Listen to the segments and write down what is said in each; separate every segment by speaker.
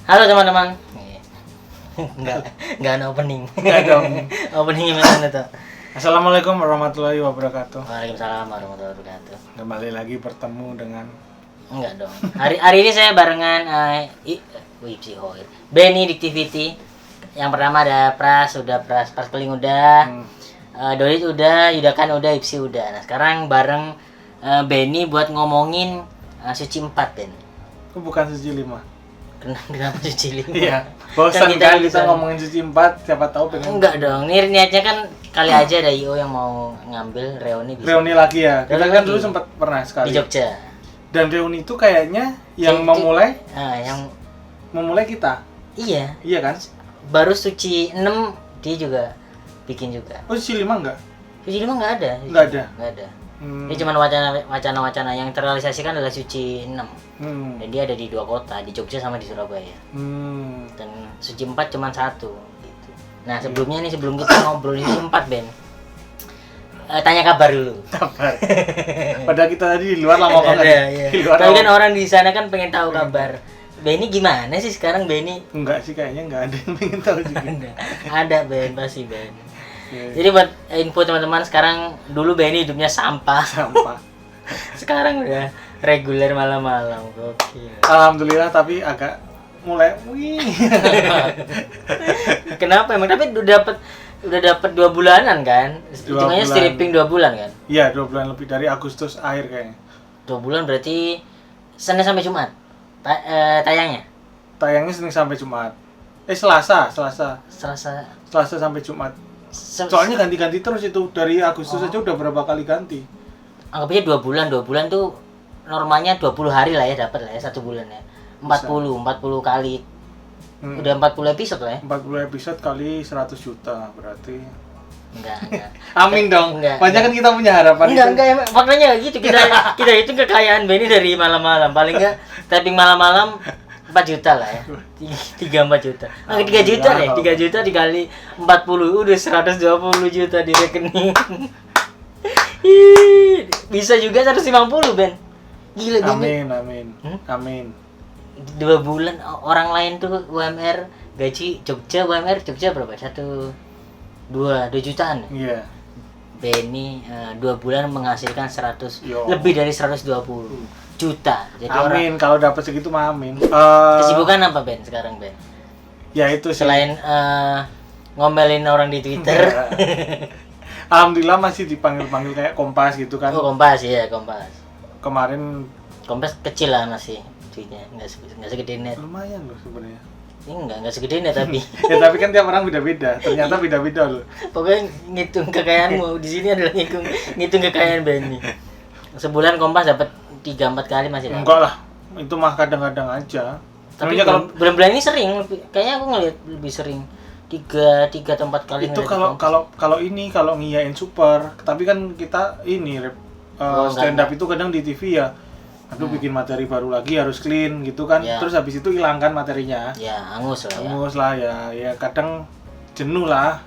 Speaker 1: Halo teman-teman. Enggak ada opening.
Speaker 2: Enggak ada opening.
Speaker 1: Openingnya mana tuh?
Speaker 2: Assalamualaikum warahmatullahi wabarakatuh.
Speaker 1: Waalaikumsalam warahmatullahi wabarakatuh.
Speaker 2: Kembali lagi bertemu dengan
Speaker 1: Enggak dong. Hari ini saya barengan Benny Dictivity. Yang pertama ada Pras Keling udah. Dolit udah, Yudakan udah, Ipsi udah. Nah, sekarang bareng Benny buat ngomongin Suci 4, Ben.
Speaker 2: itu bukan Suci 5.
Speaker 1: Kenapa Suci 5?
Speaker 2: Iya. Bosan kan kita
Speaker 1: bisa
Speaker 2: ngomongin Suci 4, siapa tahu pengen.
Speaker 1: Enggak dong. Niatnya kan kali aja ada IO yang mau ngambil reuni bisa.
Speaker 2: Reuni lagi ya. Kita
Speaker 1: Reuni
Speaker 2: kan
Speaker 1: lagi.
Speaker 2: dulu sempat pernah sekali.
Speaker 1: Di Jogja.
Speaker 2: Dan reuni itu kayaknya yang
Speaker 1: yang
Speaker 2: memulai kita.
Speaker 1: iya,
Speaker 2: Iya kan?
Speaker 1: baru Suci 6 dia juga bikin juga.
Speaker 2: Oh, Suci 5 enggak?
Speaker 1: Suci 5 enggak ada.
Speaker 2: Enggak ada.
Speaker 1: Enggak ada. Ini cuma wacana-wacana yang terrealisasikan adalah Suci 6. Dan dia ada di 2 kota, di Jogja sama di Surabaya. Dan Suci 4 cuma 1 gitu. Nah, sebelum kita ngobrol Suci 4, Ben. Tanya kabar dulu.
Speaker 2: Kabar. Padahal kita tadi di luar lama banget.
Speaker 1: Iya.
Speaker 2: Di luar
Speaker 1: Tapi
Speaker 2: lama.
Speaker 1: kan orang di sana kan pengen tahu kabar. Benny gimana sih sekarang, Benny?
Speaker 2: Enggak sih, kayaknya enggak ada yang pengen tahu juga.
Speaker 1: Ada, Ben, pasti Ben.
Speaker 2: Iya.
Speaker 1: Jadi buat info teman-teman, sekarang dulu Benny hidupnya sampah.
Speaker 2: Sampah.
Speaker 1: Sekarang udah reguler malam-malam. Gokil.
Speaker 2: Alhamdulillah, tapi agak mulai wih.
Speaker 1: Kenapa emang? Tapi udah dapat 2 bulanan kan? Hitungannya
Speaker 2: bulan.
Speaker 1: stripping 2 bulan kan?
Speaker 2: Iya, 2 bulan lebih dari Agustus akhir kayaknya.
Speaker 1: 2 bulan berarti Senin sampai Jumat. Tayangnya.
Speaker 2: Tayangnya Senin sampai Jumat. Selasa sampai Jumat. Soalnya ganti-ganti terus itu dari Agustus aja udah berapa kali ganti.
Speaker 1: Anggap aja 2 bulan. 2 bulan tuh normalnya 20 hari lah ya, dapat lah ya 1 bulan ya. 40 kali. Udah 40 episode lah ya.
Speaker 2: 40 episode kali 100 juta berarti.
Speaker 1: Enggak.
Speaker 2: Amin dong.
Speaker 1: Enggak.
Speaker 2: Banyak kan kita punya harapan
Speaker 1: Enggak, faktanya kayak gitu. Kita hitung kekayaan Benny dari malam-malam. Paling enggak tapping malam-malam 4 juta lah ya. 3-4 juta. 3 juta deh. 3 juta dikali 40 udah 120 juta di rekening. Bisa juga 150, Ben. Gila, Benny.
Speaker 2: Amin.
Speaker 1: 2 bulan orang lain tuh UMR gaji UMR Jogja berapa? 2 jutaan.
Speaker 2: Iya.
Speaker 1: Benny 2 bulan menghasilkan 100
Speaker 2: Yo.
Speaker 1: lebih dari 120 juta. Jadi
Speaker 2: Amin, kalau dapat segitu mah amin.
Speaker 1: Kesibukan apa, Ben, sekarang, Ben?
Speaker 2: Ya itu sih.
Speaker 1: Selain ngomelin orang di Twitter.
Speaker 2: Alhamdulillah masih dipanggil-panggil kayak Kompas gitu kan.
Speaker 1: Oh, Kompas.
Speaker 2: Kemarin
Speaker 1: Kompas kecil lah masih tweetnya, nggak segede net.
Speaker 2: lumayan loh sebenarnya.
Speaker 1: Enggak segede net tapi.
Speaker 2: Ya tapi kan tiap orang beda-beda. Ternyata beda-beda loh.
Speaker 1: Pokoknya ngitung kekayaanmu di sini adalah ngitung kekayaan Benny. Sebulan Kompas dapat 3-4 kali masih dapat.
Speaker 2: Enggak lah. Itu mah kadang-kadang aja.
Speaker 1: Tapi
Speaker 2: Sebenarnya kalau
Speaker 1: bulan-bulan ini sering, kayaknya aku ngeliat lebih sering 3 atau 4 kali.
Speaker 2: itu kalau ngiyain super, tapi kan kita ini stand up itu kadang di TV ya. Aduh, bikin materi baru lagi harus clean gitu kan.
Speaker 1: Ya.
Speaker 2: Terus habis itu hilangkan materinya.
Speaker 1: Ya, angus lah ya.
Speaker 2: Hangus lah ya. Ya kadang jenuh lah.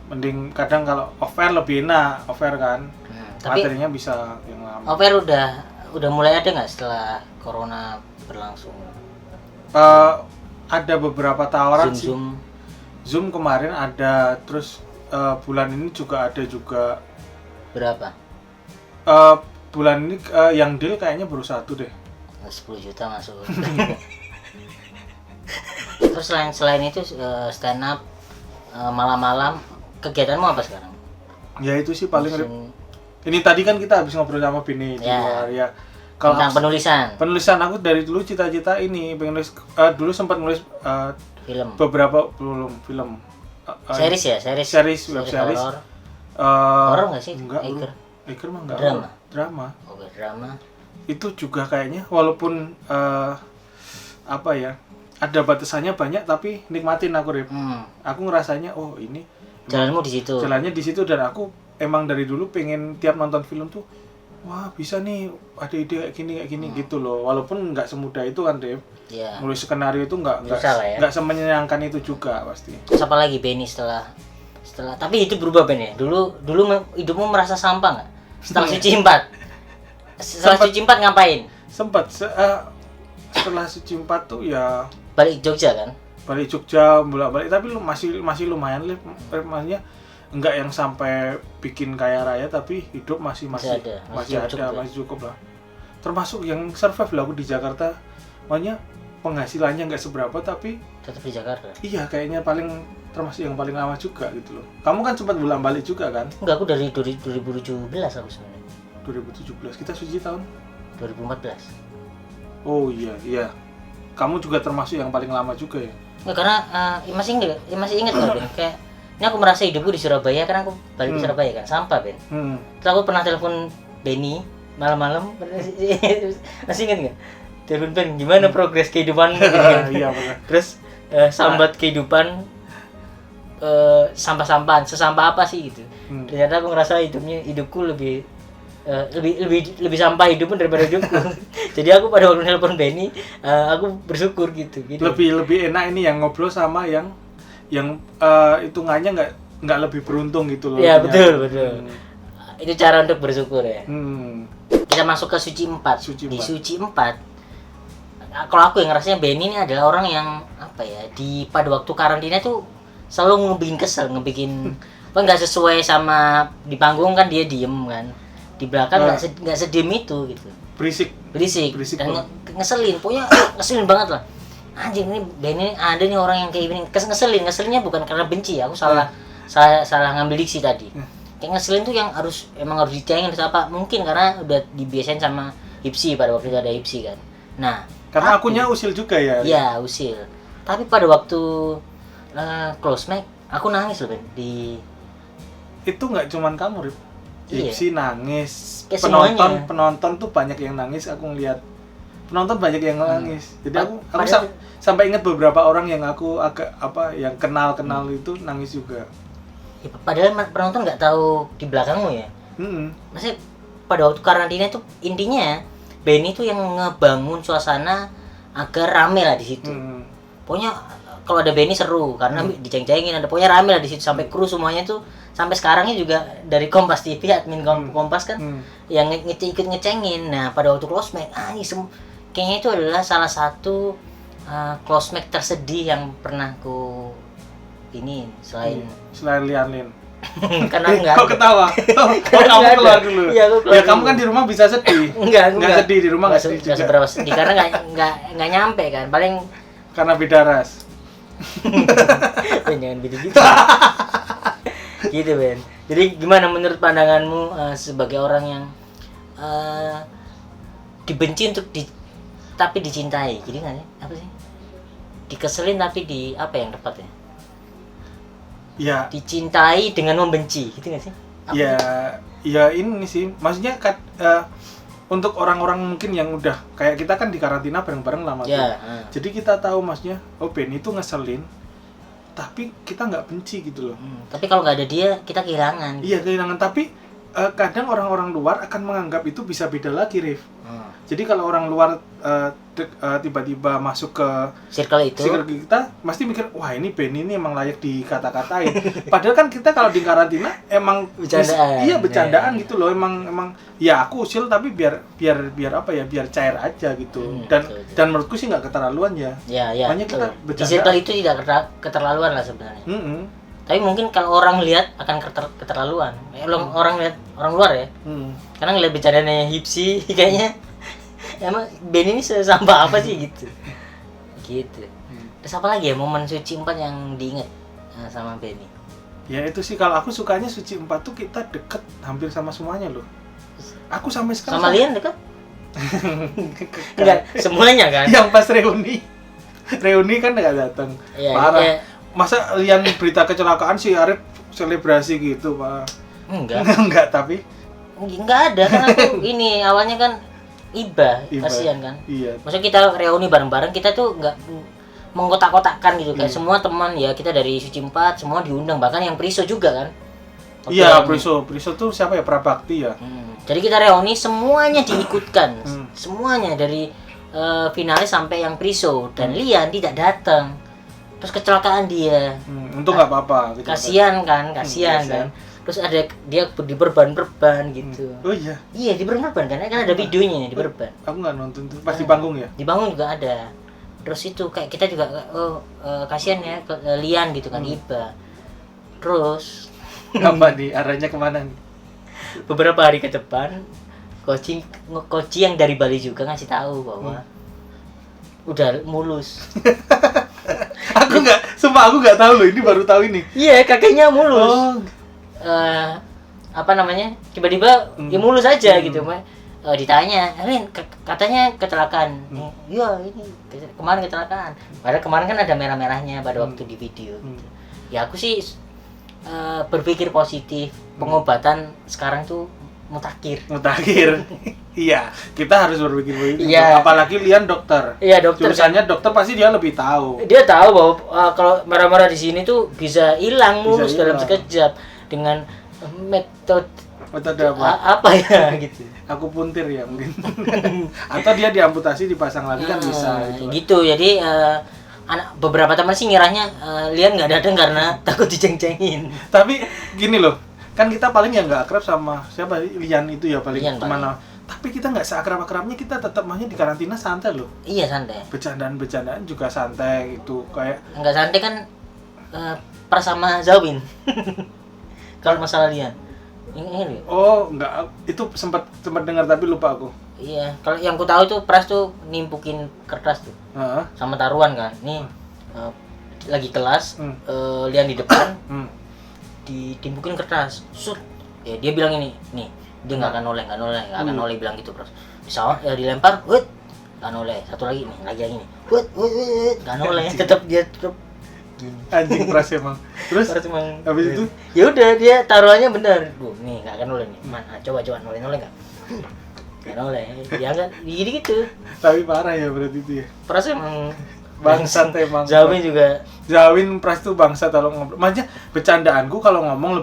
Speaker 2: Mending kadang kalau off-air lebih enak, off-air kan.
Speaker 1: Tapi
Speaker 2: Materinya bisa yang lama.
Speaker 1: off-air udah mulai ada nggak setelah corona berlangsung?
Speaker 2: Ada beberapa tawaran sih.
Speaker 1: Zoom
Speaker 2: Kemarin ada, terus bulan ini juga ada juga.
Speaker 1: berapa?
Speaker 2: Bulan ini yang deal kayaknya baru 1 deh.
Speaker 1: 10 juta masuk. Terus selain itu stand up malam-malam, kegiatanmu apa sekarang?
Speaker 2: Ya itu sih paling.
Speaker 1: Langsung-
Speaker 2: Ini tadi kan kita habis ngobrol sama Bini di
Speaker 1: Ya.
Speaker 2: luar ya. Kalau
Speaker 1: tentang
Speaker 2: penulisan aku dari dulu cita-cita ini pengen nulis. Dulu sempat nulis
Speaker 1: film.
Speaker 2: beberapa film.
Speaker 1: Series
Speaker 2: Web series.
Speaker 1: horor. Horor nggak sih?
Speaker 2: Enggak. Iker mah enggak. Drama.
Speaker 1: Oke, drama.
Speaker 2: Itu juga kayaknya walaupun apa ya, ada batasannya banyak tapi nikmatin aku, Rip. Aku ngerasanya ini
Speaker 1: Jalanmu di situ.
Speaker 2: jalannya di situ, dan aku emang dari dulu pengen tiap nonton film tuh wah bisa nih ada ide kayak gini gitu loh, walaupun nggak semudah itu kan, Rip.
Speaker 1: Ya.
Speaker 2: Nulis skenario itu nggak
Speaker 1: Susah lah ya.
Speaker 2: semenyenangkan itu juga pasti.
Speaker 1: Terus apa lagi Benny setelah tapi itu berubah, Ben ya. Dulu hidupmu merasa sampah nggak? Setelah Suci 4. Setelah Suci 4 ngapain?
Speaker 2: Sempat setelah Suci 4 tuh ya
Speaker 1: balik Jogja kan?
Speaker 2: Balik Jogja bolak-balik, tapi lu masih lumayan Lip. Maksudnya enggak yang sampai bikin kaya raya, tapi hidup masih cukup lah. Termasuk yang survive lah aku di Jakarta. Makanya penghasilannya nggak seberapa tapi
Speaker 1: tetap di Jakarta.
Speaker 2: Iya, kayaknya termasuk yang paling lama juga gitu loh. Kamu kan sempat bolak-balik juga kan?
Speaker 1: Enggak, aku dari 2017 aku sebenarnya.
Speaker 2: 2017. Kita suci tahun
Speaker 1: 2014.
Speaker 2: Oh iya. Kamu juga termasuk yang paling lama juga ya?
Speaker 1: Enggak, karena masih ingat loh Ben. Kayak ini aku merasa hidupku di Surabaya karena aku balik ke Surabaya kan, sampah Ben. Terus aku pernah telepon Benny malam-malam, masih ingat nggak? Telepon Ben, gimana progres kehidupan?
Speaker 2: Iya benar.
Speaker 1: Terus sambat kehidupan, sampah-sampahan, sesampah apa sih gitu? Ternyata aku ngerasa hidupku lebih sampah hidupku daripada hidupku. Jadi aku pada waktu telepon Benny, aku bersyukur gitu.
Speaker 2: Lebih enak ini yang ngobrol sama yang hitungannya nggak lebih beruntung gitu loh.
Speaker 1: Iya betul. Itu cara untuk bersyukur ya. Kita masuk ke Suci 4. Di Suci 4, kalau aku yang ngerasanya Benny ini adalah orang yang apa ya, pada waktu karantina tuh selalu ngebikin apa nggak sesuai sama di panggung kan dia diem kan, di belakang nggak sediem itu gitu. Berisik dan ngeselin, pokoknya ngeselin banget lah. Anjing, ini Benny ada nih orang yang kayak gini. Ngeselinnya bukan karena benci ya, aku salah ngambil diksi tadi. Kayak ngeselin tuh yang emang harus dicengin atau apa, mungkin karena udah dibiasain sama Hipsi pada waktu itu ada Hipsi kan. Nah,
Speaker 2: karena akunnya usil juga ya.
Speaker 1: Iya, usil. Tapi pada waktu close mic aku nangis loh Ben di
Speaker 2: itu nggak cuman kamu Rip. Hipsi nangis. Penonton tuh banyak yang nangis, aku ngeliat. Penonton banyak yang nangis. Jadi aku sampai ingat beberapa orang yang aku yang kenal itu nangis juga.
Speaker 1: Ya, padahal penonton nggak tahu di belakangmu ya. Maksudnya pada waktu karantina itu intinya Benny tuh yang ngebangun suasana agar rame lah di situ. Pokoknya kalau ada Benny seru karena diceng-cengin, ada pokoknya rame lah di situ sampai kru semuanya tuh sampai sekarangnya juga dari Kompas TV admin Kompas kan yang ikut ngecengin. Nah pada waktu close mic kayaknya itu adalah salah satu close mic tersedih yang pernah ku ini selain
Speaker 2: Lian.
Speaker 1: Karena enggak.
Speaker 2: Kok ketawa? Kamu keluar dulu. Iya, kamu kan di rumah bisa sedih.
Speaker 1: Enggak
Speaker 2: sedih di rumah, enggak sedih juga.
Speaker 1: Seberapa sedih karena enggak nyampe kan. Paling
Speaker 2: karena beda ras.
Speaker 1: Jangan gitu. Gitu, Ben. Jadi gimana menurut pandanganmu sebagai orang yang dibenci tapi dicintai? Jadi enggak sih? Apa sih? Dikeselin tapi apa yang tepat ya?
Speaker 2: Ya,
Speaker 1: dicintai dengan membenci, gitu nggak sih?
Speaker 2: Ya ini sih, maksudnya untuk orang-orang mungkin yang udah kayak kita kan di karantina bareng-bareng lama tuh. Jadi kita tahu maksudnya, Benny itu ngeselin, tapi kita nggak benci gitu loh.
Speaker 1: Tapi kalau nggak ada dia, kita kehilangan.
Speaker 2: Iya kehilangan, tapi kadang orang-orang luar akan menganggap itu bisa beda lagi, Rif. Jadi kalau orang luar tiba-tiba masuk ke
Speaker 1: circle
Speaker 2: kita pasti mikir, wah ini Benny ini emang layak dikata-katain. Padahal kan kita kalau di karantina emang bercandaan gitu loh. Emang ya aku usil tapi biar apa ya, biar cair aja gitu. Dan menurutku sih nggak keterlaluan ya. Makanya kita bercanda.
Speaker 1: Di circle itu tidak keterlaluan lah sebenarnya. Tapi mungkin kalau orang lihat akan keterlaluan. Orang lihat orang luar ya. Karena ngeliat bercandanya Hipsi kayaknya emang Benny ini sampah apa sih gitu. Terus apa lagi ya momen Suci 4 yang diingat sama Benny?
Speaker 2: Ya itu sih, kalau aku sukanya Suci 4 tuh kita deket hampir sama semuanya loh. Aku sampai sekarang
Speaker 1: sama Lian deket? Enggak, semuanya kan?
Speaker 2: Yang pas reuni kan nggak datang. Parah. Masa Lian berita kecelakaan si Arif selebrasi gitu, Pak? Enggak, tapi
Speaker 1: enggak ada kan aku ini awalnya kan Iba. Kasihan kan?
Speaker 2: Iya.
Speaker 1: Maksudnya kita reuni bareng-bareng, kita tuh nggak mengkotak-kotakkan gitu, kayak semua teman ya, kita dari Suci 4 semua diundang, bahkan yang Priso juga kan.
Speaker 2: Iya, Priso tuh siapa ya, Prabakti ya.
Speaker 1: Jadi kita reuni semuanya diikutkan, semuanya dari finalis sampai yang Priso, dan Lian tidak datang. Terus kecelakaan dia.
Speaker 2: Untung nggak apa-apa.
Speaker 1: Kasihan kan. Terus ada dia diperban gitu.
Speaker 2: Oh iya.
Speaker 1: Iya, diperban kan ada videonya nih diperban.
Speaker 2: Aku nggak nonton tuh. Pas di panggung ya?
Speaker 1: Di panggung juga ada. Terus itu kayak kita juga kasihan ya Lian gitu kan, Iba. Terus
Speaker 2: apa nih arahnya kemana nih?
Speaker 1: Beberapa hari ke depan coach yang dari Bali juga ngasih tahu bahwa udah mulus.
Speaker 2: Sumpah aku nggak tahu loh, ini baru tahu ini.
Speaker 1: Iya, kakeknya mulus. Apa namanya? Tiba-tiba ya mulus aja gitu, ditanya, katanya kecelakaan. Iya, ini kemarin kecelakaan. Padahal kemarin kan ada merah-merahnya pada waktu di video. Gitu. Ya aku sih berpikir positif. Pengobatan sekarang tuh mutakhir.
Speaker 2: Iya, kita harus berpikir positif.
Speaker 1: Iya.
Speaker 2: Apalagi Lian dokter.
Speaker 1: Iya, dokter.
Speaker 2: Jurusannya dokter pasti dia lebih tahu.
Speaker 1: Dia tahu bahwa kalau merah-merah di sini tuh bisa hilang mulus dalam sekejap dengan metode apa ya gitu.
Speaker 2: Aku puntir ya mungkin. Atau dia diamputasi dipasang lagi kan bisa
Speaker 1: gitu. Jadi beberapa teman sih ngiranya Lian nggak datang karena takut diceng-cengin.
Speaker 2: Tapi gini loh, kan kita paling ya nggak akrab sama siapa Lian itu ya paling kemana. Tapi kita nggak seakrab-akrabnya, kita tetap mahnya di karantina santai loh.
Speaker 1: Iya, santai.
Speaker 2: Bercandaan juga santai gitu, kayak
Speaker 1: nggak santai kan pras sama Zawin. Kalau masalah Lian ini
Speaker 2: oh enggak, itu sempat dengar tapi lupa aku.
Speaker 1: Iya, kalau yang ku tahu itu pras tuh nimpukin kertas tuh sama taruhan kan. Nih lagi kelas, Lian di depan, ditimpukin kertas, sut. Ya dia bilang ini, nih dia nggak akan noleh bilang gitu pras. Disawat ya dilempar, wut, nggak noleh. Satu lagi nih, lagi nih, wut, nggak noleh. Tetap
Speaker 2: anjing pras emang. Terus habis itu
Speaker 1: ya udah dia taruhannya benar. Nih nggak akan noleh nih. Mana coba noleh nggak? Nggak noleh. Ya kan gitu.
Speaker 2: Tapi parah ya berarti itu ya.
Speaker 1: Pras emang
Speaker 2: bangsat emang. Zawin pras tuh bangsat kalau ngobrol. Maksudnya bercandaanku kalau ngomong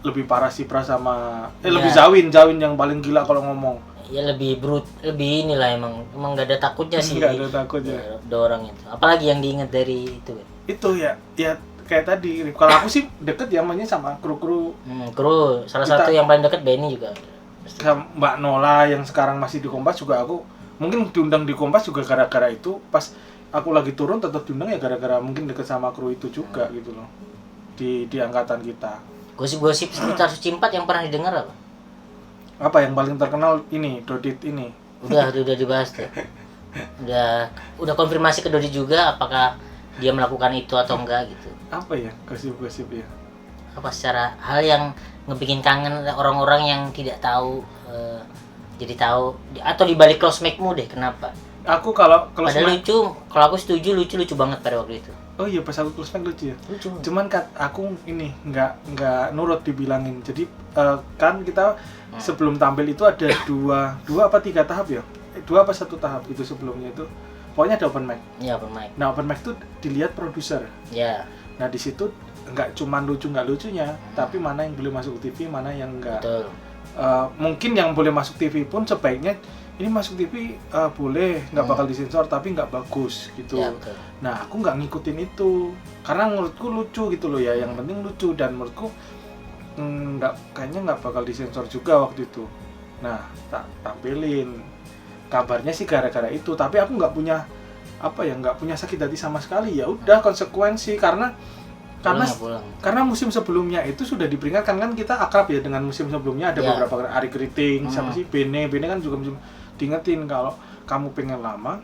Speaker 2: lebih parah sih pras sama lebih Zawin yang paling gila kalau ngomong.
Speaker 1: Ya lebih lebih inilah emang nggak ada takutnya sih.
Speaker 2: Nggak ada takutnya.
Speaker 1: Ada orang itu. Apalagi yang diingat dari itu.
Speaker 2: Itu ya kayak tadi. Kalau aku sih deket ya namanya sama kru.
Speaker 1: Kru salah satu yang paling deket Benny juga.
Speaker 2: Sama Mbak Nola yang sekarang masih di Kompas juga aku mungkin diundang di Kompas juga gara-gara itu. Pas aku lagi turun tetap diundang ya gara-gara mungkin deket sama kru itu juga gitu loh. Di angkatan kita.
Speaker 1: Gosip-gosip seputar Suci 4 yang pernah didengar apa?
Speaker 2: Apa yang paling terkenal ini, Dodit ini.
Speaker 1: Udah dibahas tuh. Udah konfirmasi ke Dodi juga apakah dia melakukan itu atau enggak gitu.
Speaker 2: Apa ya gosip-gosip ya?
Speaker 1: Apa secara hal yang ngebikin kangen orang-orang yang tidak tahu jadi tahu atau dibalik close make-mu deh kenapa?
Speaker 2: Aku kalau
Speaker 1: padahal lucu, kalau aku setuju lucu banget pada waktu itu.
Speaker 2: Oh iya pas aku close make lucu ya.
Speaker 1: Lucu.
Speaker 2: Cuman aku ini nggak nurut dibilangin. Jadi kan kita sebelum tampil itu ada dua apa 3 tahap ya? 2 apa 1 tahap itu sebelumnya itu. Pokoknya ada open mic.
Speaker 1: Iya, open mic.
Speaker 2: Nah, open mic itu dilihat produser.
Speaker 1: Iya.
Speaker 2: Nah, di situ nggak cuma nggak lucunya, tapi mana yang boleh masuk TV, mana yang enggak.
Speaker 1: Betul.
Speaker 2: Mungkin yang boleh masuk TV pun sebaiknya ini masuk TV boleh, nggak bakal disensor, tapi nggak bagus gitu.
Speaker 1: Ya, betul.
Speaker 2: Nah, aku nggak ngikutin itu, karena menurutku lucu gitu loh ya. Yang penting lucu dan menurutku kayaknya nggak bakal disensor juga waktu itu. Nah, tak tampilin. Kabarnya sih gara-gara itu, tapi aku nggak punya sakit hati sama sekali. Ya udah konsekuensi karena musim sebelumnya itu sudah diperingatkan kan, kita akrab ya dengan musim sebelumnya ada beberapa Ari Keriting, siapa sih Bene kan juga musim diingetin kalau kamu pengen lama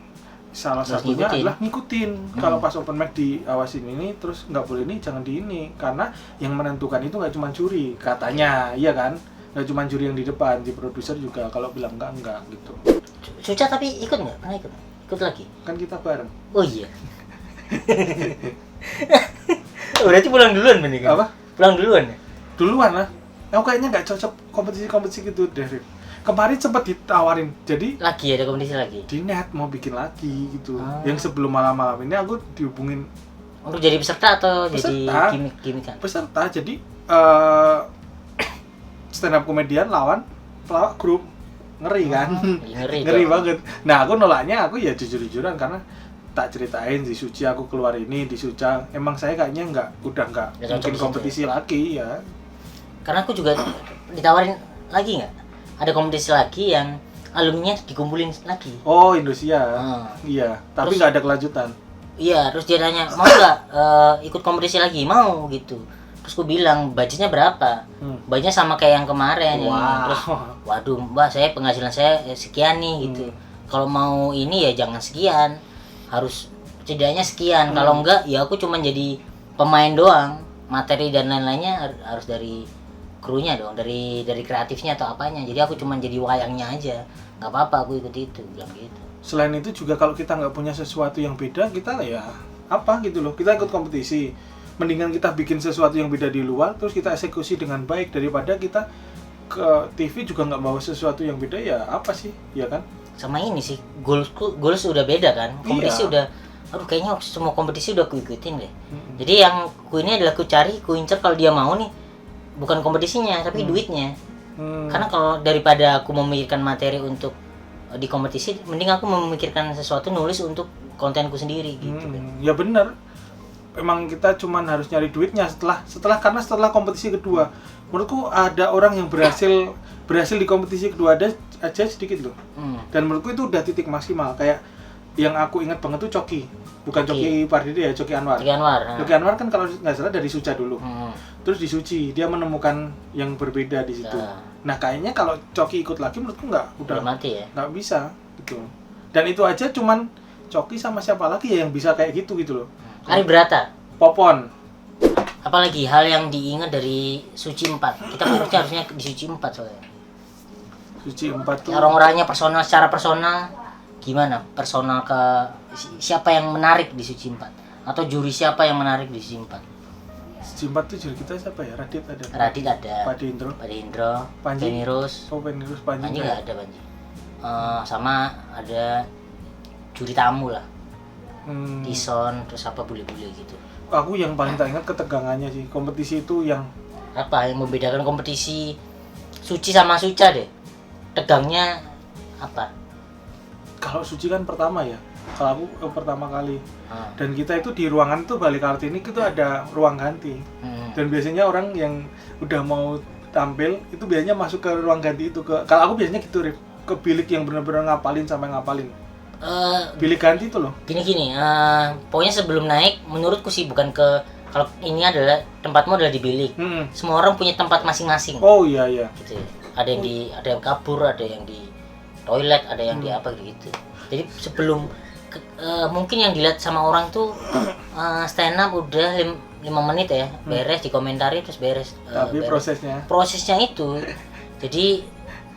Speaker 2: salah satunya adalah ngikutin. Kalau pas open mic diawasin ini terus nggak boleh ini jangan di ini, karena yang menentukan itu nggak cuma juri katanya, iya kan, nggak cuma juri yang di depan, di produser juga kalau bilang enggak gitu.
Speaker 1: Suca tapi ikut nggak? Pernah ikut lagi?
Speaker 2: Kan kita bareng.
Speaker 1: Oh iya. Berarti pulang duluan Beni kan?
Speaker 2: Apa?
Speaker 1: Pulang duluan ya?
Speaker 2: Duluan lah. Aku kayaknya nggak cocok kompetisi gitu deh. Kemarin sempat ditawarin, jadi
Speaker 1: lagi ada kompetisi lagi?
Speaker 2: Di net mau bikin lagi gitu. Yang sebelum malam-malam ini aku dihubungin
Speaker 1: untuk jadi peserta atau jadi gimmick-gimmickan?
Speaker 2: Peserta, jadi stand up komedian lawan pelawak grup. Ngeri kan? Ngeri banget. Nah, aku nolaknya aku ya jujur-jujuran karena tak ceritain di Suci aku keluar ini di Suca. Emang saya kayaknya udah nggak mungkin kompetisi lagi ya.
Speaker 1: Karena aku juga ditawarin lagi nggak? Ada kompetisi lagi yang alumninya dikumpulin lagi.
Speaker 2: Oh, Indosiar. Iya, tapi nggak ada kelanjutan.
Speaker 1: Iya, terus dia nanya, mau nggak ikut kompetisi lagi? Mau gitu. Terus gue bilang, budgetnya berapa? Budgetnya sama kayak yang kemarin. Terus, waduh mbak, saya penghasilan saya sekian nih gitu. Kalau mau ini ya jangan sekian, harus setidaknya sekian. Kalau enggak, ya aku cuma jadi pemain doang. Materi dan lain-lainnya harus dari krunya dong, dari kreatifnya atau apanya. Jadi aku cuma jadi wayangnya aja. Nggak apa-apa aku ikut itu, bilang gitu.
Speaker 2: Selain itu juga kalau kita nggak punya sesuatu yang beda, kita ya apa gitu loh, kita ikut kompetisi. Mendingan kita bikin sesuatu yang beda di luar, terus kita eksekusi dengan baik daripada kita ke TV juga nggak bawa sesuatu yang beda, ya apa sih, ya kan?
Speaker 1: Sama ini sih, goals udah beda kan, kompetisi udah, aduh kayaknya semua kompetisi udah ku ikutin deh. Jadi yang ku ini adalah ku cari, ku incer kalau dia mau nih, bukan kompetisinya tapi duitnya. Karena kalau daripada aku memikirkan materi untuk di kompetisi, mending aku memikirkan sesuatu nulis untuk kontenku sendiri gitu.
Speaker 2: Ya bener, emang kita cuman harus nyari duitnya karena setelah kompetisi kedua, menurutku ada orang yang berhasil di kompetisi kedua aja sedikit loh. Dan menurutku itu udah titik maksimal. Kayak yang aku ingat banget tuh Coki, bukan Coki Pardede ya, Coki Anwar. Coki Anwar kan kalau nggak salah dari Suca dulu. Terus di Suci dia menemukan yang berbeda di situ. Nah kayaknya kalau Coki ikut lagi menurutku udah
Speaker 1: mati ya,
Speaker 2: nggak bisa gitu. Dan itu aja cuman Coki sama siapa lagi ya yang bisa kayak gitu loh.
Speaker 1: Ari Brata,
Speaker 2: Popon.
Speaker 1: Apalagi hal yang diingat dari Suci 4. Kita harusnya di Suci 4 soalnya.
Speaker 2: Suci 4 tuh
Speaker 1: orang-orangnya secara personal gimana? Personal ke siapa yang menarik di Suci 4? Atau juri siapa yang menarik di Suci 4?
Speaker 2: Suci 4 tuh juri kita siapa ya? Radit ada. Padi Indro. Panji.
Speaker 1: Penirus. Panji
Speaker 2: ya?
Speaker 1: nggak ada Panji. Sama ada juri tamu lah. Tison, terus apa bule-bule gitu.
Speaker 2: Aku yang paling tak ingat ketegangannya sih. Kompetisi itu yang
Speaker 1: apa yang membedakan kompetisi Suci sama Suca deh? Tegangnya apa?
Speaker 2: Kalau Suci kan pertama ya. Kalau aku pertama kali. Dan kita itu di ruangan tuh balik Kartini itu ada ruang ganti. Dan biasanya orang yang udah mau tampil itu biasanya masuk ke ruang ganti itu kalau aku biasanya gitu, Rif, ke bilik yang benar-benar ngapalin sampai ngapalin. Bilik ganti itu loh.
Speaker 1: Gini, pokoknya sebelum naik menurutku sih bukan ke, kalau ini adalah tempatmu adalah di bilik. Semua orang punya tempat masing-masing.
Speaker 2: Oh iya.
Speaker 1: Gitu. Ada yang kabur, ada yang di toilet, ada yang di apa gitu. Jadi sebelum mungkin yang dilihat sama orang tuh stand up udah 5 menit ya, beres dikomentari terus beres.
Speaker 2: Tapi beres.
Speaker 1: prosesnya itu jadi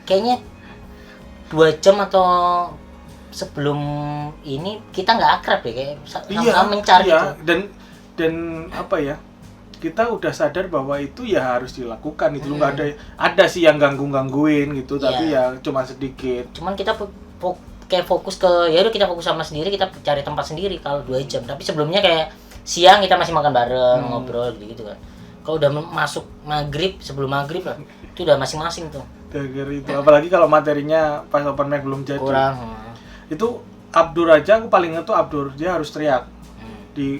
Speaker 1: kayaknya 2 jam atau sebelum ini kita nggak akrab deh, kayak sama mencari itu.
Speaker 2: Dan apa ya, kita udah sadar bahwa itu ya harus dilakukan itu. Nggak ada sih yang gangguin gitu, tapi ya cuma sedikit. Cuman
Speaker 1: kita kayak fokus ke, ya udah kita fokus sama sendiri, kita cari tempat sendiri kalau 2 jam. Tapi sebelumnya kayak siang kita masih makan bareng, ngobrol gitu kan. Kalau udah masuk sebelum maghrib lah, itu udah masing-masing tuh.
Speaker 2: Itu apalagi kalau materinya pas open mic belum jadi.
Speaker 1: Kurang.
Speaker 2: Itu Abdur aja, aku paling inget tuh Abdur, dia harus teriak.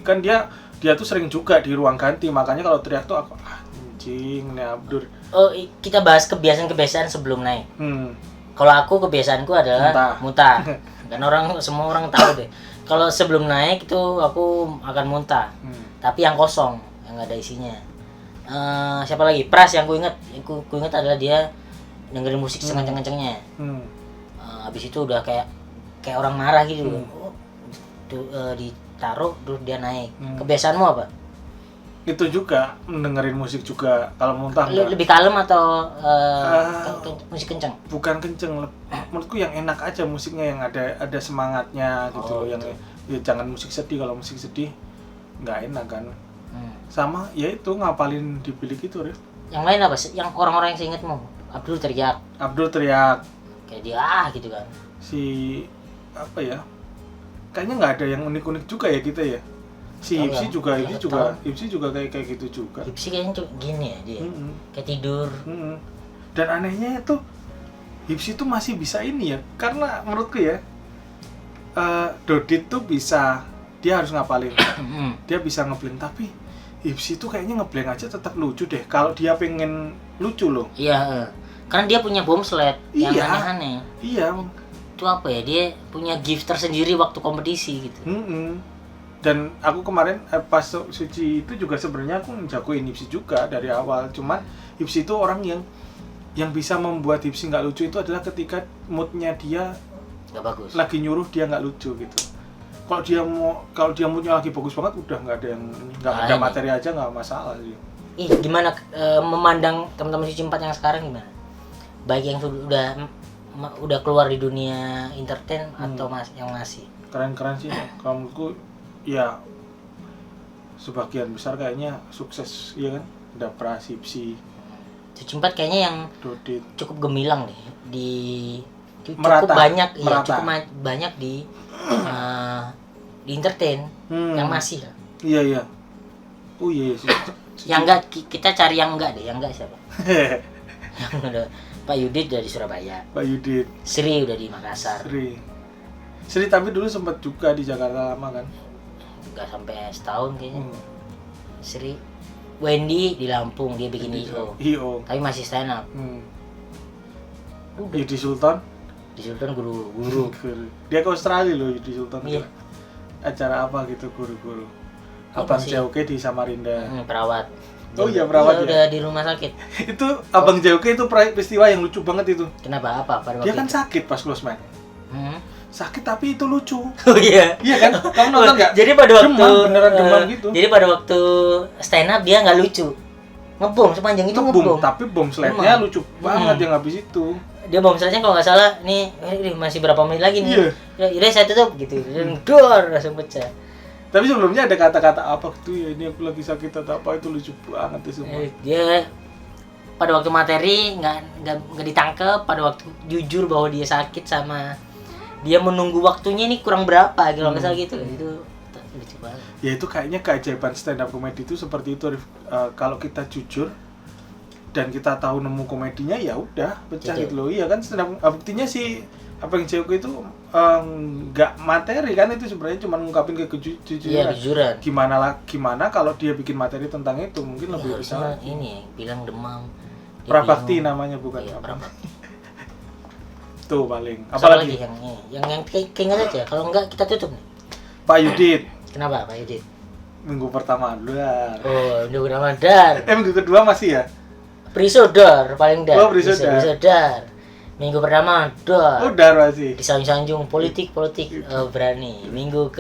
Speaker 2: Kan dia tuh sering juga di ruang ganti, makanya kalau teriak tuh aku anjing nih Abdur.
Speaker 1: Oh, kita bahas kebiasaan sebelum naik. Kalau aku kebiasaanku adalah muntah. Kan semua orang tahu deh. Kalau sebelum naik itu aku akan muntah. Tapi yang kosong, yang nggak ada isinya. Siapa lagi? Pras yang ku ingat adalah dia dengerin musik sekenceng-kencengnya. Habis itu udah kayak orang marah gitu. Ditaruh terus dia naik. Kebiasaanmu apa?
Speaker 2: Itu juga dengerin musik juga. Kalau muntah
Speaker 1: lebih kalem atau musik kenceng?
Speaker 2: Bukan kenceng, menurutku yang enak aja musiknya, yang ada semangatnya gitu. Yang ya jangan musik sedih. Kalau musik sedih nggak enak kan. Sama ya itu ngapalin di bilik itu, Rif.
Speaker 1: Yang lain apa? Yang orang-orang yang seingetmu? Abdul teriak.
Speaker 2: Kayak
Speaker 1: dia gitu kan.
Speaker 2: Si apa ya? Kayaknya nggak ada yang unik-unik juga ya kita ya. Si Ipsi juga kayak gitu juga.
Speaker 1: Ipsi kayaknya gini ya dia. Kayak tidur.
Speaker 2: Dan anehnya itu Ipsi tuh masih bisa ini ya, karena menurutku ya Dodit tuh bisa, dia harus ngapalin. Dia bisa ngeblank, tapi Ipsi tuh kayaknya ngeblank aja tetap lucu deh. Kalau dia pengen lucu loh.
Speaker 1: Iya. Karena dia punya bobsled yang
Speaker 2: Iya.
Speaker 1: aneh-aneh.
Speaker 2: Iya.
Speaker 1: Itu apa ya? Dia punya gift tersendiri waktu kompetisi gitu.
Speaker 2: Dan aku kemarin pas Suci itu juga sebenarnya aku menjagoin Hipsi juga dari awal. Cuman Hipsi itu orang yang bisa membuat Hipsi nggak lucu itu adalah ketika moodnya dia
Speaker 1: Nggak bagus.
Speaker 2: lagi nyuruh dia nggak lucu gitu. Kalau dia moodnya lagi bagus banget udah nggak ada yang nggak ada
Speaker 1: ini.
Speaker 2: materi aja nggak masalah sih.
Speaker 1: Gimana memandang teman-teman Suci 4 yang sekarang gimana? Baik yang udah keluar di dunia entertain atau yang masih?
Speaker 2: Keren-keren sih kalau menurutku ya sebagian besar kayaknya sukses ya kan. Ada Prasipsi,
Speaker 1: Suci 4 kayaknya yang
Speaker 2: Dodit,
Speaker 1: cukup gemilang deh cukup
Speaker 2: Merata.
Speaker 1: banyak
Speaker 2: Merata.
Speaker 1: banyak di entertain yang masih lah.
Speaker 2: Iya. Oh iya sih.
Speaker 1: Yang enggak kita cari yang enggak deh, yang enggak siapa? Yang udah Pak Yudit udah di Surabaya,
Speaker 2: Pak Yudit,
Speaker 1: Sri udah di Makassar,
Speaker 2: Sri tapi dulu sempat juga di Jakarta lama kan?
Speaker 1: nggak sampai setahun kayaknya. Sri, Wendy di Lampung dia bikin IO, tapi masih stand up.
Speaker 2: Yudi Sultan
Speaker 1: Di Sultan guru.
Speaker 2: Dia ke Australia loh Yudi Sultan.
Speaker 1: Iya.
Speaker 2: Acara apa gitu guru-guru.
Speaker 1: Iya,
Speaker 2: Abang
Speaker 1: masih.
Speaker 2: Jauke di Samarinda.
Speaker 1: Perawat.
Speaker 2: Oh iya, perawat ya?
Speaker 1: Udah di rumah sakit.
Speaker 2: Itu Abang Jauke itu peristiwa yang lucu banget itu.
Speaker 1: Kenapa? Apa pada waktu
Speaker 2: Dia kan
Speaker 1: itu?
Speaker 2: sakit pas close man. Sakit tapi itu lucu.
Speaker 1: Oh iya.
Speaker 2: Iya kan? Kamu nonton nggak?
Speaker 1: Jadi pada waktu
Speaker 2: beneran demam gitu.
Speaker 1: Jadi pada waktu stand up dia nggak lucu. Ngebom sepanjang itu ngebom.
Speaker 2: Tapi bom slide-nya lucu banget yang habis itu.
Speaker 1: Dia bom slide-nya kalau nggak salah nih masih berapa menit lagi nih.
Speaker 2: Iya.
Speaker 1: Udah saya tutup gitu. Dan dor langsung pecah.
Speaker 2: Tapi sebelumnya ada kata-kata apa gitu ya, ini aku lagi sakit atau apa, itu lucu banget itu semua.
Speaker 1: Dia pada waktu materi nggak ditangkep, pada waktu jujur bahwa dia sakit sama dia menunggu waktunya ini kurang berapa kalau nggak salah gitu. Itu lucu banget.
Speaker 2: Ya itu kayaknya keajaiban stand up comedy itu seperti itu, Rif. Kalau kita jujur dan kita tahu nemu komedinya ya udah pecah gitu loh. Iya kan, stand up buktinya sih apa yang cewek itu nggak materi kan, itu sebenarnya cuma ngungkapin kejujuran.
Speaker 1: Iya, kejujuran.
Speaker 2: Gimana kalau dia bikin materi tentang itu mungkin lebih bisa.
Speaker 1: Ini bilang demam.
Speaker 2: Prabakti namanya bukan.
Speaker 1: Iya, Prabakti.
Speaker 2: Tuh paling.
Speaker 1: Apalagi yang keinget aja. Kalau enggak kita tutup nih.
Speaker 2: Pak Yudit.
Speaker 1: Kenapa Pak Yudit?
Speaker 2: Minggu pertama dar.
Speaker 1: Oh, minggu pertama dar.
Speaker 2: Minggu kedua masih ya?
Speaker 1: Prisodar paling dar.
Speaker 2: Oh, Prisodar.
Speaker 1: Minggu pertama dar.
Speaker 2: Oh, dar masih.
Speaker 1: Disanjung-sanjung politik berani. Minggu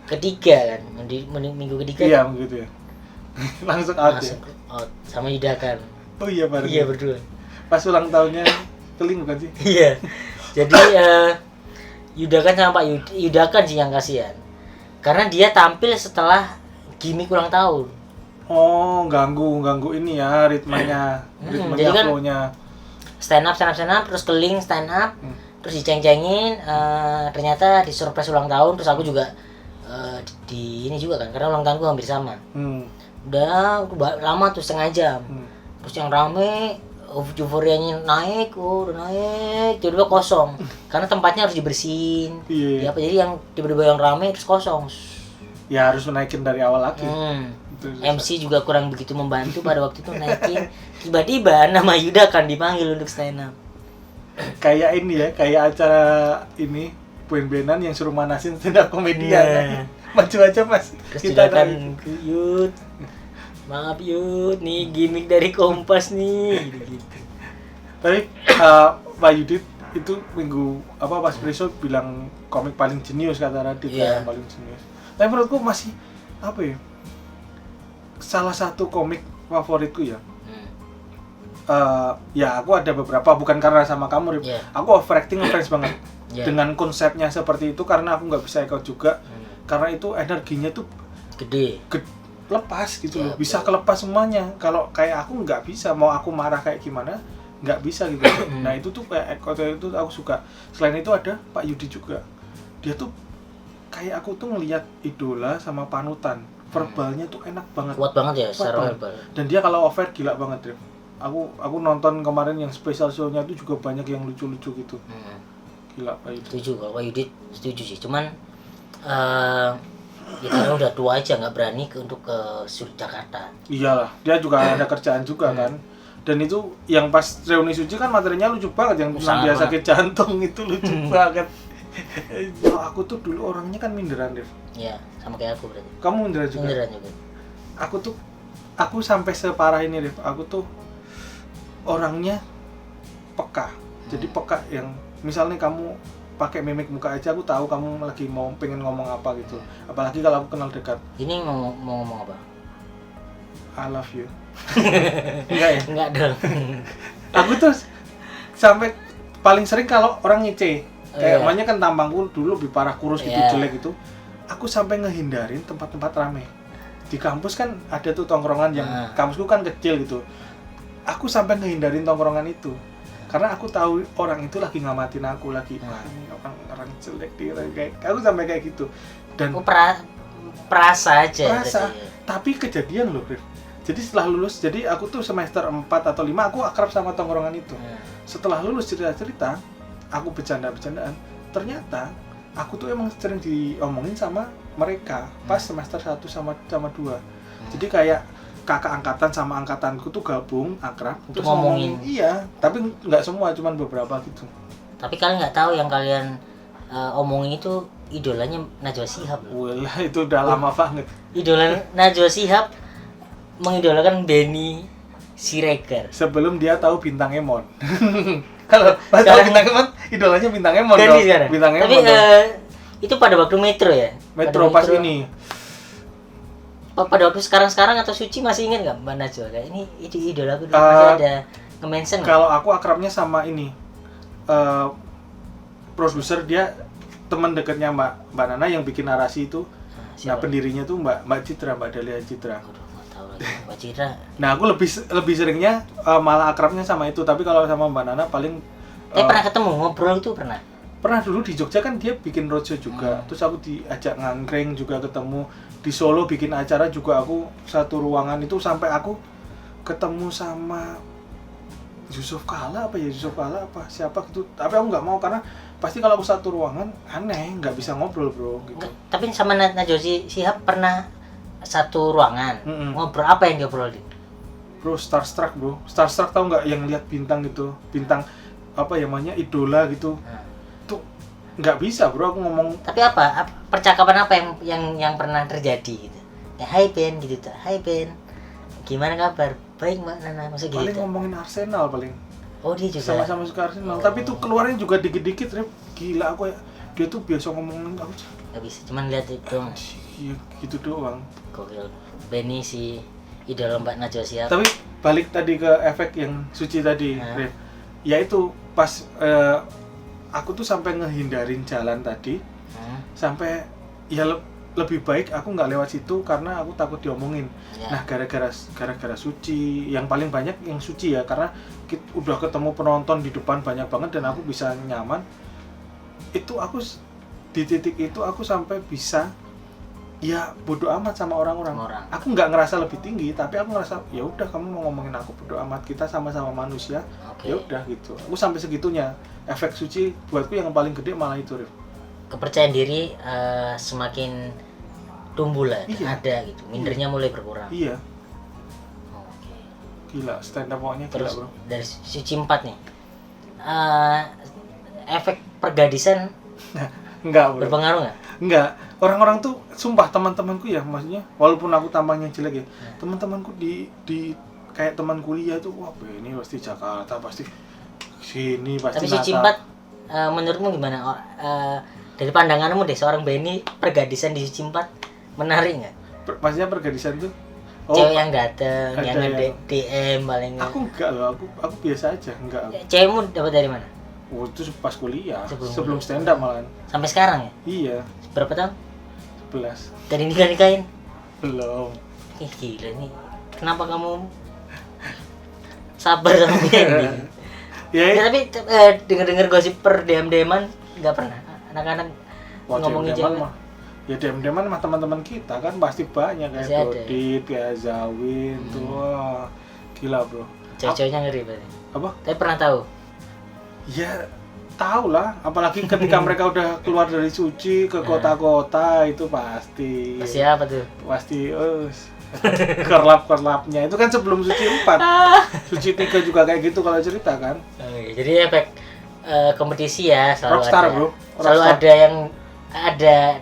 Speaker 1: ketiga kan. Minggu ketiga.
Speaker 2: Iya, begitu ya. Langsung out ya.
Speaker 1: Out sama Yudakan.
Speaker 2: Oh iya, bareng.
Speaker 1: Iya, berdua.
Speaker 2: Pas ulang tahunnya keling bukan sih?
Speaker 1: Iya. Jadi Yudakan sama Pak Yudakan sih yang kasihan. Karena dia tampil setelah gimmick ulang tahun.
Speaker 2: Oh, ganggu ini ya ritmenya
Speaker 1: Jadi kan
Speaker 2: flow-nya.
Speaker 1: stand up terus keling stand up terus diceng-cengin, ternyata di surprise ulang tahun, terus aku juga di ini juga kan karena ulang tahunku hampir sama. Udah lama tuh setengah jam. Terus yang rame euforianya naik, udah naik, tiba-tiba kosong. Karena tempatnya harus dibersihin.
Speaker 2: Iya.
Speaker 1: Jadi yang tiba-tiba yang rame terus kosong.
Speaker 2: Ya harus menaikin dari awal lagi.
Speaker 1: MC juga kurang begitu membantu pada waktu itu naikin. Tiba-tiba nama Yuda kan dipanggil untuk stand up.
Speaker 2: Kayak ini ya, kayak acara ini band-bandan yang suruh manasin stand up komedian. Maju aja Mas.
Speaker 1: Terus kita kan Yud. Maaf Yud, nih gimmick dari Kompas nih gitu.
Speaker 2: Tapi Pak Yudit itu minggu pas Preso bilang komik paling jenius kata Radit yang paling jenius. Tapi menurutku masih apa ya? Salah satu komik favoritku ya. Ya aku ada beberapa, bukan karena sama kamu, Rip. Aku overacting ngefans banget dengan konsepnya seperti itu karena aku nggak bisa ikut juga. Karena itu energinya tuh gede lepas gitu loh, bisa kelepas semuanya. Kalau kayak aku nggak bisa, mau aku marah kayak gimana nggak bisa gitu. Nah itu tuh kayak itu aku suka. Selain itu ada Pak Yudi juga, dia tuh kayak aku tuh ngelihat idola sama panutan, verbalnya tuh enak banget,
Speaker 1: kuat banget ya secara verbal.
Speaker 2: Dan dia kalau over gila banget, Rip. Aku nonton kemarin yang special show-nya tuh juga banyak yang lucu-lucu gitu. Gila Pak Yudi.
Speaker 1: Setuju, kalau Pak Yudi setuju sih, cuman ya karena udah tua aja nggak berani untuk ke Jakarta.
Speaker 2: Iyalah, dia juga ada kerjaan juga kan. Dan itu yang pas reuni suci kan materinya lucu banget, yang tentang dia sakit jantung itu lucu banget. Aku tuh dulu orangnya kan minderan, Dev.
Speaker 1: Iya, sama kayak aku berarti.
Speaker 2: Kamu minderan juga?
Speaker 1: Minderan juga.
Speaker 2: Aku sampai separah ini, Dev. Aku tuh orangnya peka. Jadi peka yang misalnya kamu pakai mimik muka aja aku tahu kamu lagi pengen ngomong apa gitu. Apalagi kalau aku kenal dekat.
Speaker 1: Ini mau ngomong apa?
Speaker 2: I love you. Enggak ya?
Speaker 1: Enggak dong.
Speaker 2: Aku tuh sampai paling sering kalau orang ngece. Kayak makanya kan tampangku dulu lebih parah, kurus gitu, jelek gitu. Aku sampai ngehindarin tempat-tempat rame. Di kampus kan ada tuh tongkrongan yang kampusku kan kecil gitu. Aku sampai ngehindarin tongkrongan itu. Karena aku tahu orang itu lagi ngamatin aku lagi. Wah, ini orang jelek dia kayak aku sampai kayak gitu. Dan
Speaker 1: perasa aja.
Speaker 2: Perasa. Tapi kejadian loh, Rif. Jadi setelah lulus, jadi aku tuh semester 4 atau 5 aku akrab sama tongkrongan itu. Setelah lulus cerita-cerita, aku bercanda-bercandaan, ternyata aku tuh emang sering diomongin sama mereka pas semester 1 sama 2. Jadi kayak kakak angkatan sama angkatanku tuh gabung akrab
Speaker 1: untuk ngomongin.
Speaker 2: Iya, tapi nggak semua, cuman beberapa gitu.
Speaker 1: Tapi kalian nggak tahu yang kalian omongin itu idolanya Najwa Shihab.
Speaker 2: Wah, itu udah lama banget.
Speaker 1: Idola Najwa Shihab mengidolakan Benny Siregar
Speaker 2: sebelum dia tahu Bintang Emon. Kalau pas tahu Bintang Emon, idolanya Bintang Emon dong. Bintang Emon.
Speaker 1: Tapi itu pada waktu Metro ya?
Speaker 2: Metro pas ini.
Speaker 1: Pada waktu sekarang atau Suci masih ingat nggak Mbak Najwa? Kayak ini idola aku dulu masih ada nge-mention.
Speaker 2: Kalau aku akrabnya sama ini produser, dia teman dekatnya Mbak Nana yang bikin narasi itu. Nah, pendirinya tuh Mbak Citra, Mbak Dahlia Citra.
Speaker 1: Mbak Citra.
Speaker 2: Nah, aku lebih seringnya malah akrabnya sama itu, tapi kalau sama Mbak Nana paling
Speaker 1: pernah ketemu, ngobrol itu pernah?
Speaker 2: Pernah dulu di Jogja kan dia bikin roadshow juga. Terus aku diajak ngangkring juga ketemu. Di Solo bikin acara juga aku satu ruangan itu sampai aku ketemu sama Yusuf Kala apa siapa gitu. Tapi aku nggak mau karena pasti kalau aku satu ruangan aneh, nggak bisa ngobrol, bro gitu.
Speaker 1: Tapi sama Najwa Shihab pernah satu ruangan. Ngobrol apa yang diobrolin?
Speaker 2: Bro, Starstruck, bro. Starstruck tahu nggak yang lihat bintang gitu, bintang apa namanya, idola gitu. Tuh nggak bisa, bro, aku ngomong.
Speaker 1: Tapi apa percakapan apa yang pernah terjadi gitu? Ya, hai Ben gitu tuh. Hai Ben. Gimana kabar? Baik, Mbak Nana. Maksud gitu.
Speaker 2: Paling ngomongin Arsenal paling.
Speaker 1: Oh, dia juga
Speaker 2: sama-sama suka Arsenal. Tapi tuh keluarnya juga dikit-dikit, Rip. Gila aku ya. Dia tuh biasa ngomongin aku.
Speaker 1: Nggak bisa, cuman lihat itu.
Speaker 2: Iya, gitu doang.
Speaker 1: Gokil. Benny si idola Mbak Najwa Shihab.
Speaker 2: Tapi balik tadi ke efek yang Suci tadi, Rip. Ya itu pas aku tuh sampai ngehindarin jalan tadi. Sampai ya lebih baik aku nggak lewat situ karena aku takut diomongin. Nah, gara-gara Suci, yang paling banyak yang Suci ya, karena udah ketemu penonton di depan banyak banget dan aku bisa nyaman. Itu aku di titik itu aku sampai bisa ya bodo amat sama orang-orang. Aku nggak ngerasa lebih tinggi, tapi aku ngerasa ya udah, kamu mau ngomongin aku bodo amat, kita sama-sama manusia. Ya udah gitu. Aku sampai segitunya. Efek Suci buatku yang paling gede malah itu, Rif.
Speaker 1: Kepercayaan diri semakin tumbuh lah, ada gitu. Mindernya mulai berkurang.
Speaker 2: Iya. Gila, stand up pokoknya gila, bro.
Speaker 1: Dari Suci 4 nih. Efek pergadisan
Speaker 2: enggak, bro.
Speaker 1: Berpengaruh nggak?
Speaker 2: Enggak. Orang-orang tuh sumpah, teman-temanku ya, maksudnya walaupun aku tampangnya jelek ya, teman-temanku di kayak teman kuliah tuh, wah ini pasti Jakarta, pasti sini, pasti.
Speaker 1: Tapi Suci 4 menurutmu gimana? Dari pandanganmu deh, seorang Benny pergadisan di Suci 4 menarik nggak?
Speaker 2: Maksudnya pergadisan tuh
Speaker 1: cewek yang dateng, yang DM paling.
Speaker 2: Aku enggak loh, aku biasa aja, enggak.
Speaker 1: Cewekmu dapat dari mana?
Speaker 2: Oh, itu pas kuliah, sebelum stand up malahan.
Speaker 1: Sampai sekarang ya?
Speaker 2: Iya.
Speaker 1: Berapa tahun?
Speaker 2: 11.
Speaker 1: Tadi nikahin?
Speaker 2: Belum.
Speaker 1: Gila nih. Kenapa kamu sabar sama Benny? Ya, tapi denger gosip per DM-an nggak pernah. Anak-anak ngomongin cewek.
Speaker 2: Ya DM-an mah teman-teman kita kan pasti banyak, kayak Dodit, kayak Zawin tuh. Wah, gila, bro.
Speaker 1: Cewek-ceweknya ngeri berarti.
Speaker 2: Apa?
Speaker 1: Tapi pernah tahu?
Speaker 2: Ya, tahu lah, apalagi ketika mereka udah keluar dari Suci ke kota-kota itu pasti.
Speaker 1: Pasti apa tuh?
Speaker 2: Pasti Korlap-korlapnya itu kan sebelum Suci 4. Suci 3 juga kayak gitu kalau cerita kan.
Speaker 1: Jadi efek kompetisi ya selalu
Speaker 2: Rockstar,
Speaker 1: ada.
Speaker 2: bro.
Speaker 1: Selalu
Speaker 2: Rockstar.
Speaker 1: ada yang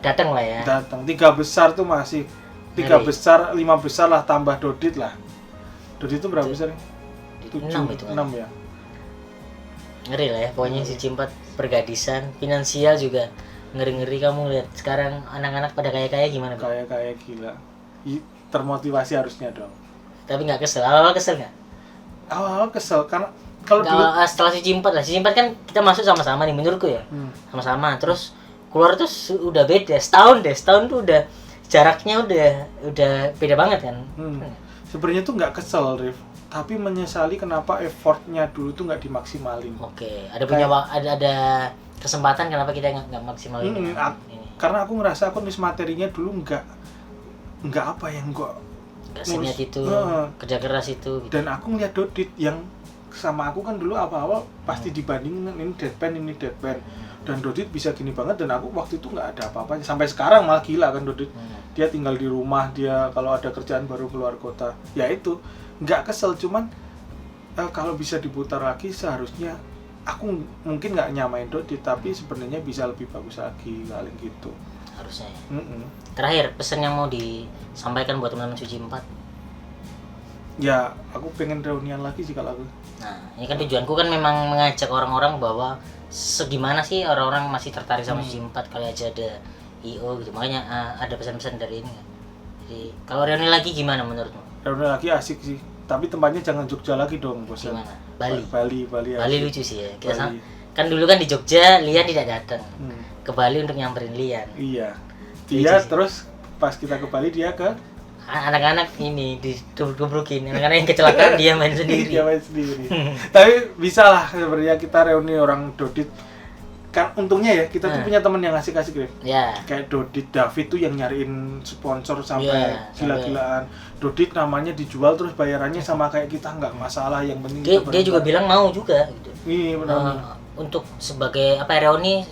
Speaker 1: datang lah ya.
Speaker 2: Datang 3 besar tuh masih 3 besar, 5 besar lah tambah Dodit lah. Dodit itu berapa besar? 7,
Speaker 1: 6 itu kan.
Speaker 2: 6 ya.
Speaker 1: Ngeri lah ya, pokoknya Suci 4 pergadisan, finansial juga ngeri-ngeri. Kamu lihat sekarang anak-anak pada kaya-kaya gimana, Bang?
Speaker 2: Kayak gila. Termotivasi harusnya dong.
Speaker 1: Tapi nggak kesel, awal-awal kesel nggak?
Speaker 2: Awal kesel karena kalau dulu
Speaker 1: Setelah Suci 4 lah, Suci 4 kan kita masuk sama-sama nih menurutku ya. Sama-sama, terus keluar tuh udah beda, setahun tuh udah jaraknya udah beda banget kan.
Speaker 2: Sebenarnya tuh nggak kesel, Rif, tapi menyesali kenapa effortnya dulu tuh nggak dimaksimalin.
Speaker 1: Oke, ada kesempatan kenapa kita nggak maksimalin ini.
Speaker 2: Karena aku ngerasa aku nulis materinya dulu nggak apa yang gua
Speaker 1: nggak seniat itu, kerja keras itu gitu.
Speaker 2: Dan aku ngeliat Dodit yang sama aku kan dulu awal-awal pasti dibandingin ini deadpan. Dan Dodit bisa gini banget, dan aku waktu itu nggak ada apa-apanya. Sampai sekarang malah gila kan Dodit. Dia tinggal di rumah, dia kalau ada kerjaan baru keluar kota. Ya itu, nggak kesel, cuman kalau bisa diputar lagi seharusnya aku mungkin nggak nyamain Dodit, tapi sebenarnya bisa lebih bagus lagi kali gitu.
Speaker 1: Harusnya ya. Terakhir, pesan yang mau disampaikan buat teman-teman Suci 4?
Speaker 2: Ya, aku pengen reunian lagi sih kalau aku.
Speaker 1: Nah, ini kan tujuanku kan memang mengajak orang-orang bahwa segimana sih orang-orang masih tertarik sama Suci 4 kali aja ada IO gitu. Makanya ada pesan-pesan dari ini kan. Jadi, kalau reuni lagi gimana menurutmu?
Speaker 2: Reuni lagi asik sih, tapi tempatnya jangan Jogja lagi dong, bosan.
Speaker 1: Gimana? Bali.
Speaker 2: Bali
Speaker 1: Lucu sih ya. Kan dulu kan di Jogja Lian tidak datang. Ke Bali untuk nyamperin Lian.
Speaker 2: Iya. Dia terus pas kita ke Bali dia ke
Speaker 1: anak-anak ini didubrukin, anak-anak yang kecelakaan dia main sendiri.
Speaker 2: Tapi bisa lah sebenarnya kita reuni orang Dodit. Kan untungnya ya kita tuh punya teman yang asik-asik, Rif.
Speaker 1: Ya.
Speaker 2: Kayak Dodit, David tuh yang nyariin sponsor sampai gila-gilaan. Dodit namanya dijual terus bayarannya sama kayak kita, nggak masalah, yang penting
Speaker 1: dia juga bilang mau juga gitu.
Speaker 2: Iya, benar.
Speaker 1: Untuk sebagai reuni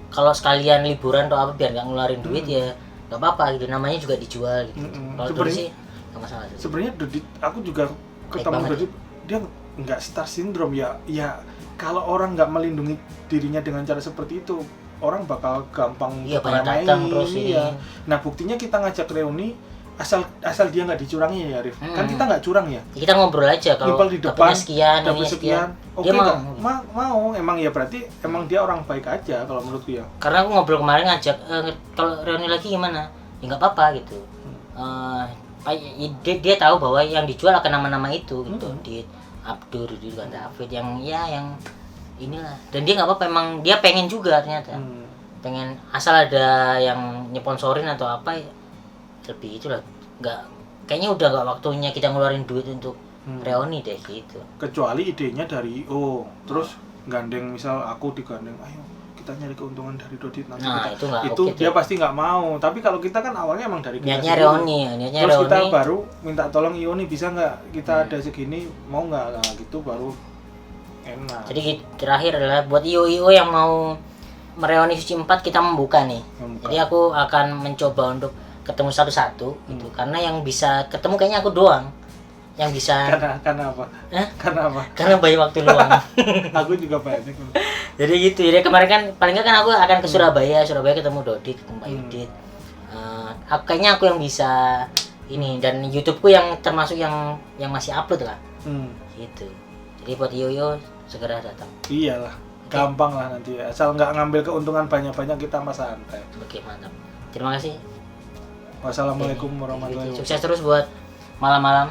Speaker 1: kalau sekalian liburan atau apa biar nggak ngeluarin duit ya nggak apa-apa gitu, namanya juga dijual gitu. Kalau dulu sih nggak masalah.
Speaker 2: Sebenarnya Dodit, aku juga ketemu Dodit, dia nggak star syndrome ya. Kalau orang nggak melindungi dirinya dengan cara seperti itu, orang bakal gampang
Speaker 1: banyak datang terus ini.
Speaker 2: Nah, buktinya kita ngajak reuni asal dia nggak dicurangi ya, Rif. Kan kita nggak curang ya.
Speaker 1: Kita ngobrol aja kalau
Speaker 2: di depan
Speaker 1: sekian.
Speaker 2: Oke, mau. Emang ya berarti emang dia orang baik aja kalau menurutku ya. Karena
Speaker 1: aku ngobrol kemarin ngajak kalau reuni lagi gimana? Ya nggak apa-apa gitu. Dia tahu bahwa yang dijual akan nama-nama itu gitu. Di Abdur gitu kan, David yang inilah. Dan dia nggak apa-apa, emang dia pengen juga ternyata. Pengen asal ada yang nyponsorin atau apa ya. Lebih itulah, kayaknya udah nggak waktunya kita ngeluarin duit untuk reuni deh gitu.
Speaker 2: Kecuali idenya dari IO, terus gandeng, misal aku digandeng, ayo kita nyari keuntungan dari Dodit nanti.
Speaker 1: Nah,
Speaker 2: itu dia pasti nggak mau. Tapi kalau kita kan awalnya emang dari
Speaker 1: niatnya reuni,
Speaker 2: terus kita baru minta tolong IO nih, bisa nggak kita ada segini, mau nggak, gitu baru enak.
Speaker 1: Jadi terakhir adalah buat IO yang mau mereuni Suci 4 kita membuka nih. Jadi aku akan mencoba untuk ketemu satu-satu gitu, karena yang bisa ketemu kayaknya aku doang yang bisa.
Speaker 2: Karena apa? Karena apa?
Speaker 1: Karena banyak waktu luang.
Speaker 2: Aku juga banyak.
Speaker 1: Jadi gitu. Jadi kemarin kan paling nggak kan aku akan ke Surabaya ketemu Dodit, ketemu Mbak Yudit. Kayaknya aku yang bisa ini, dan YouTubeku yang termasuk yang masih upload lah. Gitu. Jadi buat Yoyo segera datang.
Speaker 2: Iyalah, gampang lah nanti, asal nggak ngambil keuntungan banyak-banyak, kita mah santai.
Speaker 1: Oke, mantap. Terima kasih.
Speaker 2: Wassalamualaikum warahmatullahi wabarakatuh.
Speaker 1: Sukses terus buat malam-malam.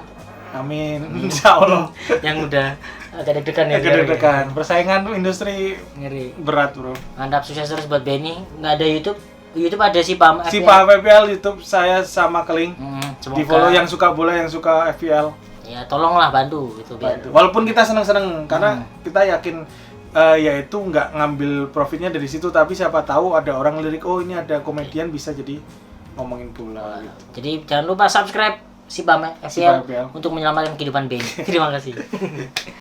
Speaker 2: Amin. Insya Allah.
Speaker 1: Yang udah agak deg-degan ya.
Speaker 2: Deg-degan. Persaingan industri
Speaker 1: ngeri.
Speaker 2: Berat, bro.
Speaker 1: Mantap, sukses terus buat Benny. Nggak ada YouTube. YouTube ada Sipa
Speaker 2: FPL, YouTube saya sama Keling. Di follow yang suka bola, yang suka FPL.
Speaker 1: Ya tolonglah bantu itu biar.
Speaker 2: Walaupun kita seneng-seneng karena kita yakin yaitu nggak ngambil profitnya dari situ, tapi siapa tahu ada orang lirik, oh ini ada komedian bisa jadi ngomongin bola gitu.
Speaker 1: Jadi jangan lupa subscribe Sipa FPL untuk menyelamatkan kehidupan Benny. Terima kasih.